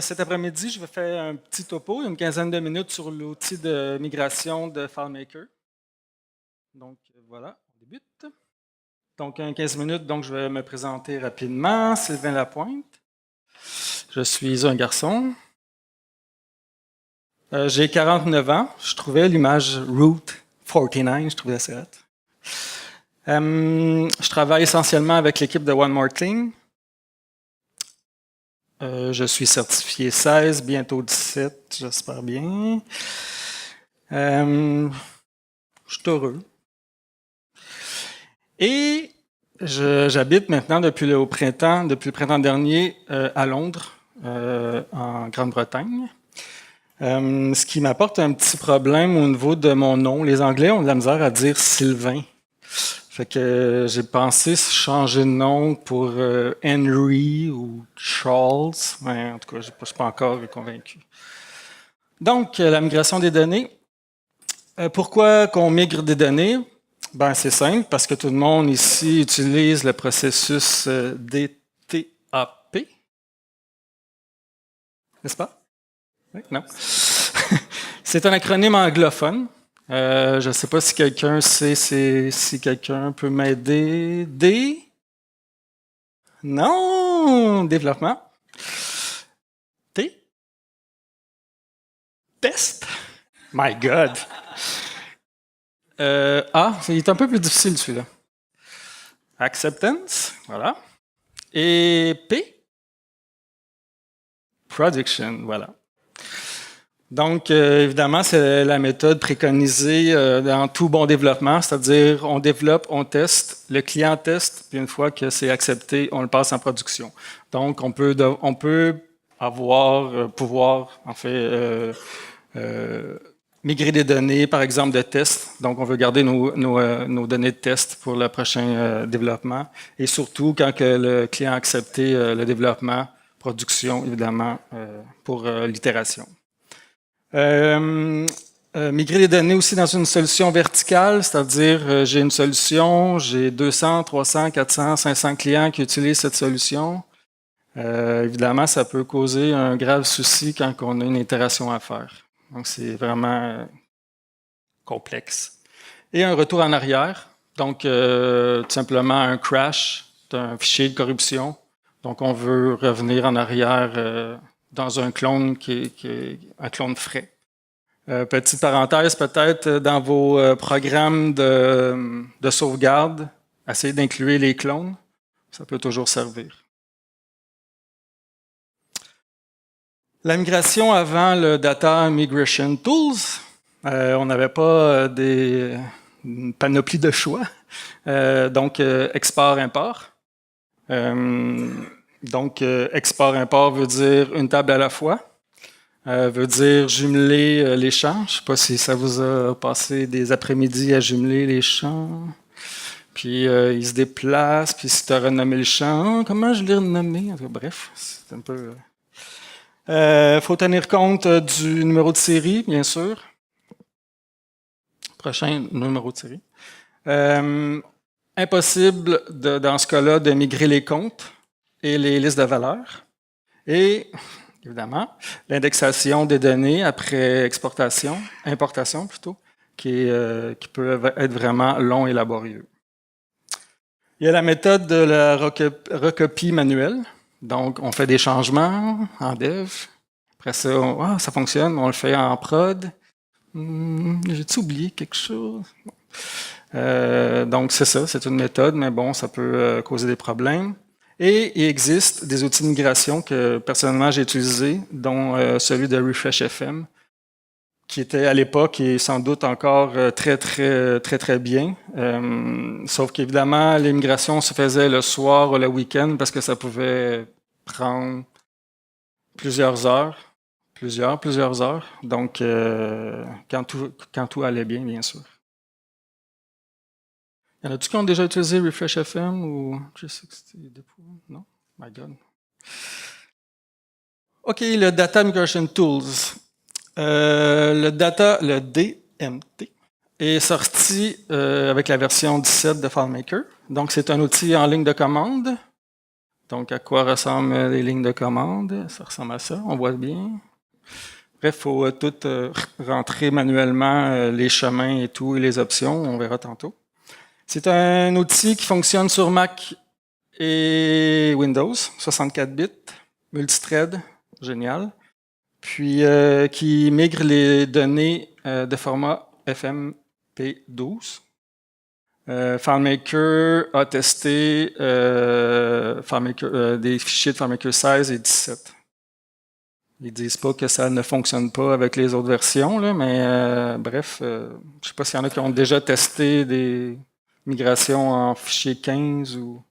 Cet après-midi, je vais faire un petit topo, une quinzaine de minutes sur l'outil de migration de FileMaker. Voilà, on débute. Donc, en 15 minutes, je vais me présenter rapidement. Sylvain Lapointe. Je suis un garçon. J'ai 49 ans. Je trouvais l'image Route 49, je trouvais assez hot. Je travaille essentiellement avec l'équipe de One More Thing. Je suis certifié 16, bientôt 17, j'espère bien. Je suis heureux. Et j'habite maintenant depuis le printemps dernier à Londres, en Grande-Bretagne. Ce qui m'apporte un petit problème au niveau de mon nom. Les Anglais ont de la misère à dire Sylvain. Fait que j'ai pensé changer de nom pour Henry ou Charles. Ouais, en tout cas, je ne suis pas encore convaincu. Donc, la migration des données. Pourquoi qu'on migre des données? Ben, c'est simple, parce que tout le monde ici utilise le processus DTAP. N'est-ce pas? Oui, non. C'est un acronyme anglophone. Je ne sais pas si quelqu'un sait si quelqu'un peut m'aider. Non! Développement. T? Test? My God! Il est un peu plus difficile celui-là. Acceptance, voilà. Et P? Production, voilà. Donc, évidemment, c'est la méthode préconisée dans tout bon développement, c'est-à-dire on développe, on teste, le client teste, puis une fois que c'est accepté, on le passe en production. Donc, on peut pouvoir, en fait, migrer des données, par exemple, de tests. Donc, on veut garder nos données de test pour le prochain développement. Et surtout, quand que le client a accepté le développement, production, évidemment, pour l'itération. Migrer les données aussi dans une solution verticale, c'est-à-dire j'ai une solution, j'ai 200, 300, 400, 500 clients qui utilisent cette solution. Évidemment, ça peut causer un grave souci quand on a une itération à faire. Donc, c'est vraiment complexe. Et un retour en arrière, donc tout simplement un crash d'un fichier de corruption. Donc, on veut revenir en arrière dans un clone qui est un clone frais. Petite parenthèse, peut-être dans vos programmes de sauvegarde, essayez d'inclure les clones. Ça peut toujours servir. La migration avant le Data Migration Tools, on n'avait pas une panoplie de choix. Donc, export-import. Export-import veut dire une table à la fois. Veut dire jumeler les champs. Je ne sais pas si ça vous a passé des après-midi à jumeler les champs. Puis ils se déplacent, puis si tu as renommé le champ, comment je l'ai renommé? Bref, c'est un peu... faut tenir compte du numéro de série, bien sûr. Prochain numéro de série. Impossible, dans ce cas-là, de migrer les comptes et les listes de valeurs. Et... évidemment, l'indexation des données après importation plutôt, qui peut être vraiment long et laborieux. Il y a la méthode de la recopie manuelle. Donc, on fait des changements en dev. Après ça, ça fonctionne, on le fait en prod. J'ai-tu oublié quelque chose? Donc, c'est ça, c'est une méthode, mais bon, ça peut causer des problèmes. Et il existe des outils de migration que personnellement j'ai utilisés, dont celui de Refresh.fm, qui était à l'époque et sans doute encore très bien. Sauf qu'évidemment, les migrations se faisaient le soir ou le week-end parce que ça pouvait prendre plusieurs heures. Donc, quand tout allait bien sûr. Y en a-tu qui ont déjà utilisé Refresh.fm ou G60 Depot? Non? My God. OK, le Data Migration Tools. Le DMT est sorti avec la version 17 de FileMaker. Donc, c'est un outil en ligne de commande Donc, à quoi ressemblent les lignes de commande? Ça ressemble à ça, on voit bien. Bref, il faut tout rentrer manuellement les chemins et tout, et les options, on verra tantôt. C'est un outil qui fonctionne sur Mac et Windows, 64 bits, multithread, génial. Puis qui migre les données de format FMP12. FileMaker a testé des fichiers de FileMaker 16 et 17. Ils disent pas que ça ne fonctionne pas avec les autres versions, là, mais bref, je sais pas s'il y en a qui ont déjà testé des migrations en fichier 15 ou...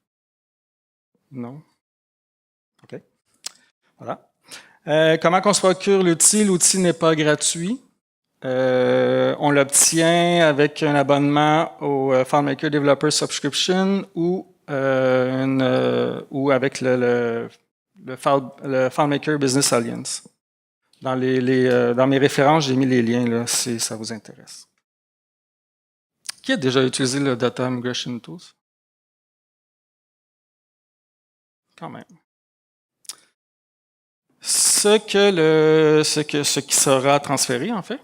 Non? OK. Voilà. Comment on se procure l'outil? L'outil n'est pas gratuit. On l'obtient avec un abonnement au FileMaker Developer Subscription ou avec le FileMaker Business Alliance. Dans mes références, j'ai mis les liens là, si ça vous intéresse. Qui a déjà utilisé le Data Migration Tools? Quand même. Ce qui sera transféré, en fait,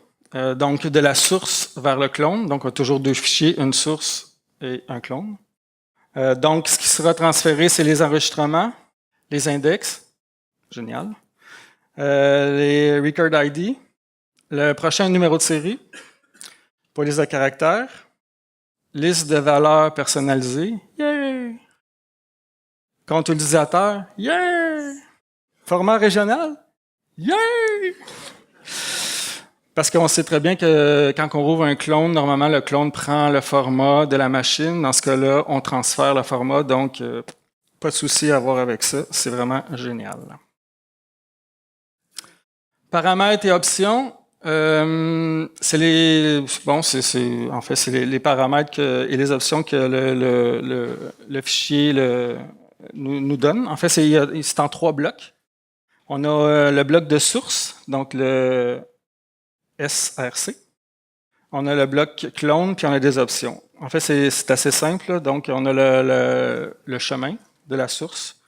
donc de la source vers le clone, donc on a toujours deux fichiers, une source et un clone. Donc, ce qui sera transféré, c'est les enregistrements, les index, génial, les record ID, le prochain numéro de série, police de caractère, liste de valeurs personnalisées, yeah! Compte utilisateur, yeah! Format régional, yeah! Parce qu'on sait très bien que quand on rouvre un clone, normalement, le clone prend le format de la machine. Dans ce cas-là, on transfère le format, donc pas de souci à avoir avec ça. C'est vraiment génial. Paramètres et options, c'est les paramètres et les options que le fichier nous donne. En fait, c'est en 3 blocs. On a le bloc de source, donc le SRC. On a le bloc clone, puis on a des options. En fait, c'est assez simple. Là. Donc, on a le chemin de la source.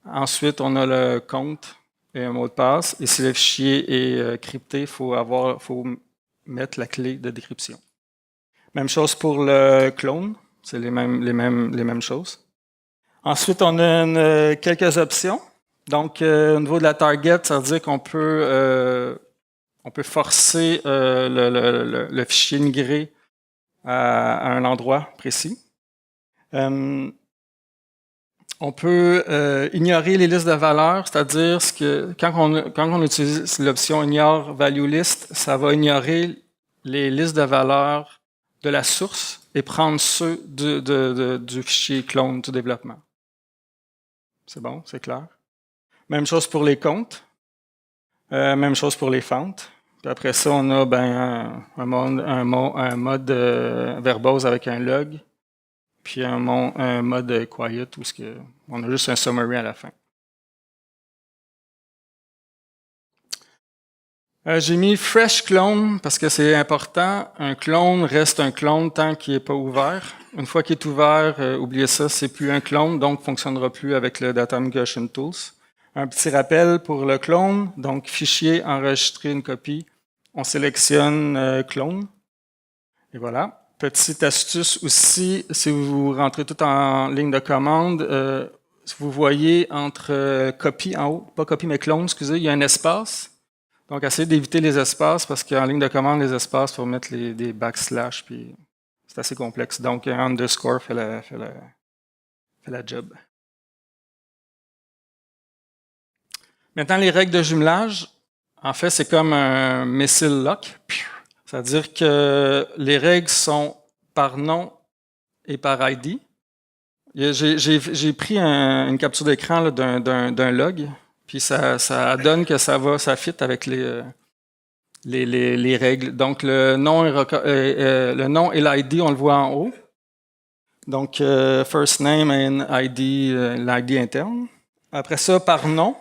Ensuite, on a le compte et un mot de passe. Et si le fichier est crypté, il faut mettre la clé de décryption. Même chose pour le clone. C'est les mêmes choses. Ensuite, on a quelques options. Donc, au niveau de la target, ça veut dire qu'on peut forcer le fichier migré à un endroit précis. On peut ignorer les listes de valeurs, c'est-à-dire que quand on utilise l'option Ignore Value List, ça va ignorer les listes de valeurs de la source et prendre ceux du fichier clone du développement. C'est bon, c'est clair. Même chose pour les comptes. Même chose pour les fentes. Puis après ça, on a un mode verbose avec un log, puis un mode quiet où on a juste un summary à la fin. J'ai mis fresh clone parce que c'est important. Un clone reste un clone tant qu'il n'est pas ouvert. Une fois qu'il est ouvert, oubliez ça, c'est plus un clone, donc ne fonctionnera plus avec le Data Migration Tools. Un petit rappel pour le clone, donc fichier, enregistrer une copie. On sélectionne clone. Et voilà. Petite astuce aussi, si vous rentrez tout en ligne de commande, vous voyez entre copie en haut, pas copie mais clone, excusez, il y a un espace. Donc, essayez d'éviter les espaces parce qu'en ligne de commande, les espaces, il faut mettre des backslash, puis c'est assez complexe. Donc, un underscore fait la job. Maintenant, les règles de jumelage, en fait, c'est comme un missile lock. C'est-à-dire que les règles sont par nom et par ID. J'ai pris une capture d'écran d'un log, puis ça donne que ça fit avec les règles. Donc, le nom et l'ID, on le voit en haut. Donc, first name and ID, l'ID interne. Après ça, par nom.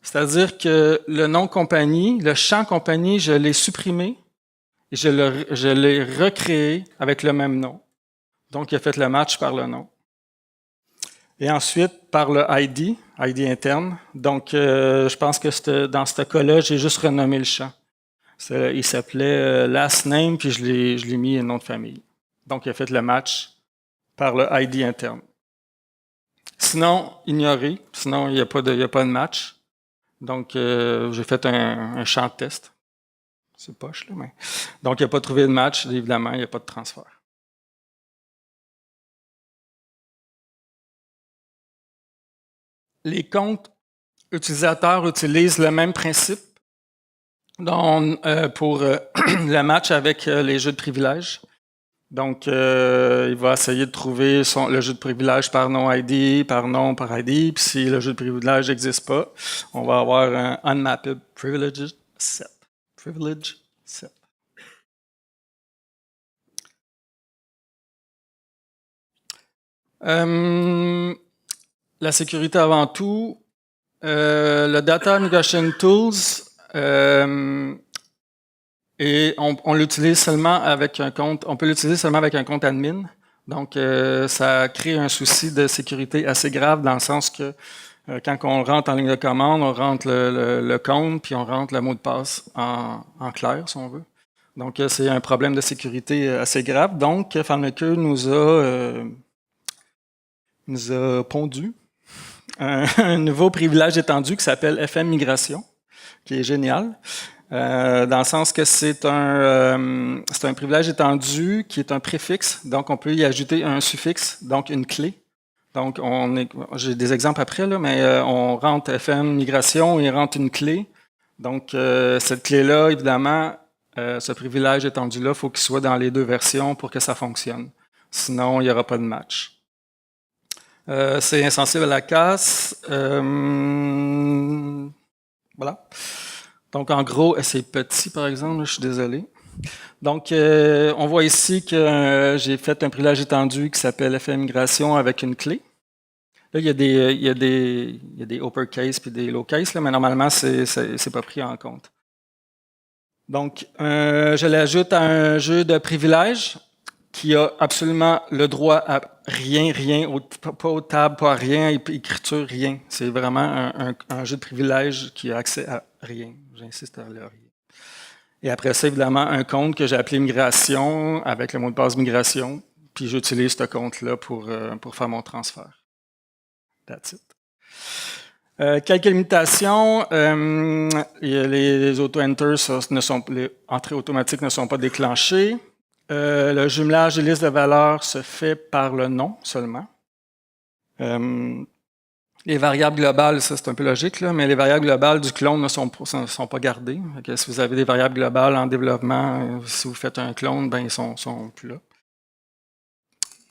C'est-à-dire que le nom compagnie, le champ compagnie, je l'ai supprimé et je l'ai recréé avec le même nom. Donc, il a fait le match par le nom. Et ensuite, par le ID interne. Donc, je pense que dans ce cas-là, j'ai juste renommé le champ. Il s'appelait last name, puis je l'ai mis un nom de famille. Donc, il a fait le match par le ID interne. Sinon, ignorer. Sinon, il n'y a pas de match. Donc, j'ai fait un champ de test. C'est poche, là, mais... Donc, il n'a pas trouvé de match. Évidemment, il n'y a pas de transfert. Les comptes utilisateurs utilisent le même principe pour le match avec les jeux de privilèges. Donc, il va essayer de trouver le jeu de privilège par nom ID, par nom par ID. Puis si le jeu de privilège n'existe pas, on va avoir un unmapped privilege set. Privilege set. La sécurité avant tout. Le Data Migration Tools, et on l'utilise seulement avec un compte. On peut l'utiliser seulement avec un compte admin. Donc, ça crée un souci de sécurité assez grave dans le sens que quand on rentre en ligne de commande, on rentre le compte puis on rentre le mot de passe en clair, si on veut. Donc, c'est un problème de sécurité assez grave. Donc, FileMaker nous a pondu un nouveau privilège étendu qui s'appelle FM Migration, qui est génial. Dans le sens que c'est un privilège étendu qui est un préfixe, donc on peut y ajouter un suffixe, donc une clé. Donc, j'ai des exemples après, là, mais on rentre FM Migration et rentre une clé. Donc, cette clé-là, évidemment, ce privilège étendu-là, il faut qu'il soit dans les deux versions pour que ça fonctionne. Sinon, il n'y aura pas de match. C'est insensible à la casse. Voilà. Donc, en gros, c'est petit, par exemple, je suis désolé. Donc, on voit ici que j'ai fait un privilège étendu qui s'appelle FM Migration avec une clé. Là, il y a des uppercase puis des lowercase, mais normalement, c'est pas pris en compte. Donc, je l'ajoute à un jeu de privilèges qui a absolument le droit à rien, pas aux tables, pas à rien, écriture, rien. C'est vraiment un jeu de privilèges qui a accès à rien. J'insiste à le rien. Et après ça, évidemment, un compte que j'ai appelé migration avec le mot de passe migration, puis j'utilise ce compte-là pour faire mon transfert. That's it. Quelques limitations. Les auto-enters, les entrées automatiques ne sont pas déclenchées. Le jumelage des listes de valeurs se fait par le nom seulement. Les variables globales, ça c'est un peu logique, là, mais les variables globales du clone ne sont pas gardées. Donc, si vous avez des variables globales en développement, si vous faites un clone, ben, ils sont plus là.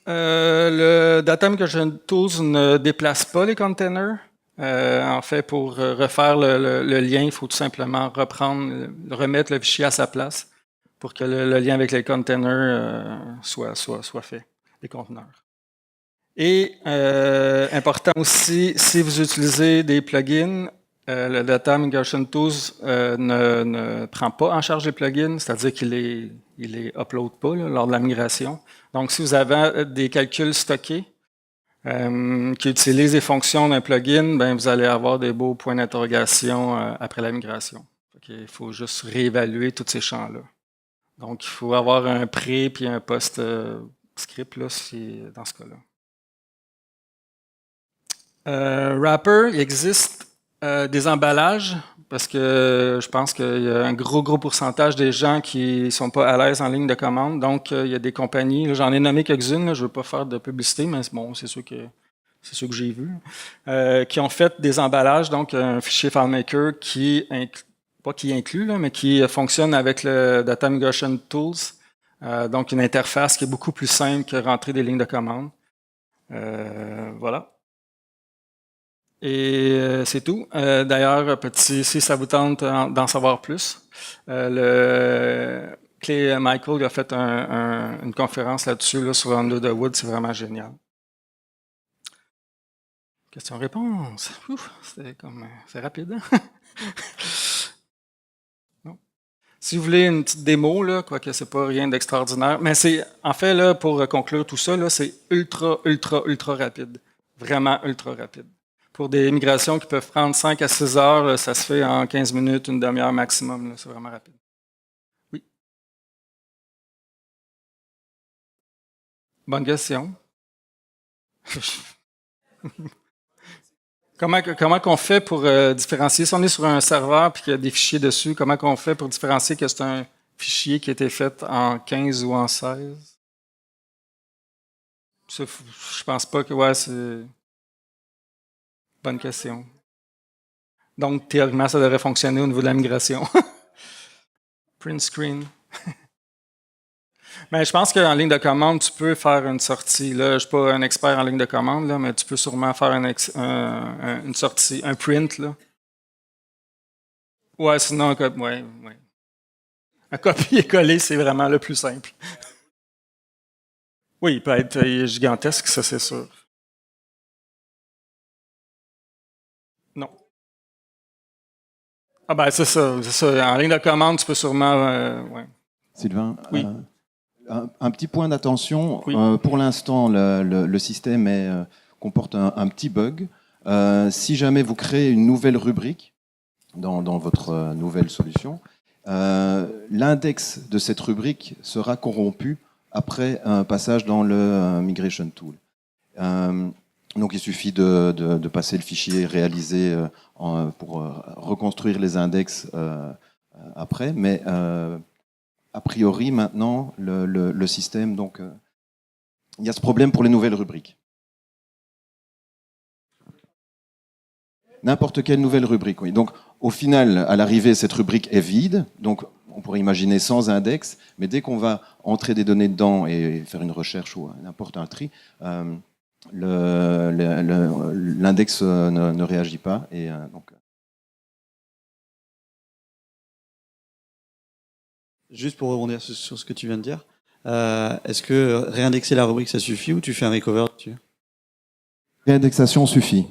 Le Data Migration Tools ne déplace pas les containers. En fait, pour refaire le lien, il faut tout simplement remettre le fichier à sa place pour que le lien avec les containers soit fait, les conteneurs. Et important aussi, si vous utilisez des plugins, le Data Migration Tools ne prend pas en charge les plugins, c'est-à-dire qu'il les upload pas là, lors de la migration. Donc, si vous avez des calculs stockés qui utilisent les fonctions d'un plugin, ben, vous allez avoir des beaux points d'interrogation après la migration. Il faut juste réévaluer tous ces champs-là. Donc, il faut avoir un pré puis un post script là, dans ce cas-là. Wrapper, il existe des emballages parce que je pense qu'il y a un gros pourcentage des gens qui ne sont pas à l'aise en ligne de commande. Donc, il y a des compagnies, j'en ai nommé quelques-unes, je ne veux pas faire de publicité, mais bon, c'est sûr que j'ai vu, qui ont fait des emballages, donc un fichier FileMaker pas qui inclut, là, mais qui fonctionne avec le Data Migration Tools, donc une interface qui est beaucoup plus simple que rentrer des lignes de commande. Voilà. Et c'est tout. D'ailleurs, si ça vous tente d'en savoir plus, Clay Michael a fait une conférence là-dessus là, sur Under the Wood, c'est vraiment génial. Question-réponse. C'est rapide. Hein? Non. Si vous voulez une petite démo, là, quoique c'est pas rien d'extraordinaire, mais c'est en fait là pour conclure tout ça, là, c'est ultra rapide. Vraiment ultra rapide. Pour des migrations qui peuvent prendre 5 à 6 heures, là, ça se fait en 15 minutes, une demi-heure maximum. C'est vraiment rapide. Oui. Bonne question. Comment qu'on fait pour différencier? Si on est sur un serveur et qu'il y a des fichiers dessus, comment qu'on fait pour différencier que c'est un fichier qui a été fait en 15 ou en 16? Ça, je pense pas que... Ouais, c'est... Bonne question. Donc, théoriquement, ça devrait fonctionner au niveau de la migration. Print screen. Mais je pense qu'en ligne de commande, tu peux faire une sortie. Là, je ne suis pas un expert en ligne de commande, là, mais tu peux sûrement faire une sortie, un print. Là. Ouais, sinon, un copier-coller, c'est vraiment le plus simple. Oui, il peut être gigantesque, ça, c'est sûr. Non. Ah ben, c'est ça, c'est ça. En ligne de commande, tu peux sûrement... ouais. Sylvain, Oui. Un petit point d'attention. Oui. Pour l'instant, le système comporte un petit bug. Si jamais vous créez une nouvelle rubrique dans votre nouvelle solution, l'index de cette rubrique sera corrompu après un passage dans le Migration Tool. Donc il suffit de passer le fichier réalisé pour reconstruire les index après, mais a priori maintenant le système, donc il y a ce problème pour les nouvelles rubriques. N'importe quelle nouvelle rubrique, oui. Donc au final, à l'arrivée, cette rubrique est vide, donc on pourrait imaginer sans index, mais dès qu'on va entrer des données dedans et faire une recherche ou n'importe un tri, l'index ne réagit pas. Et, donc... Juste pour rebondir sur ce que tu viens de dire, est-ce que réindexer la rubrique, ça suffit ou tu fais un recover dessus? Réindexation suffit.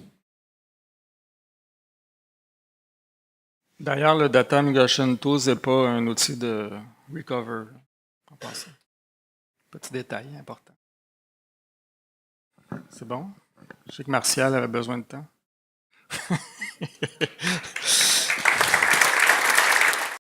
D'ailleurs, le Data Migration Tools n'est pas un outil de recover. En passant. Petit détail important. C'est bon? Je sais que Martial avait besoin de temps.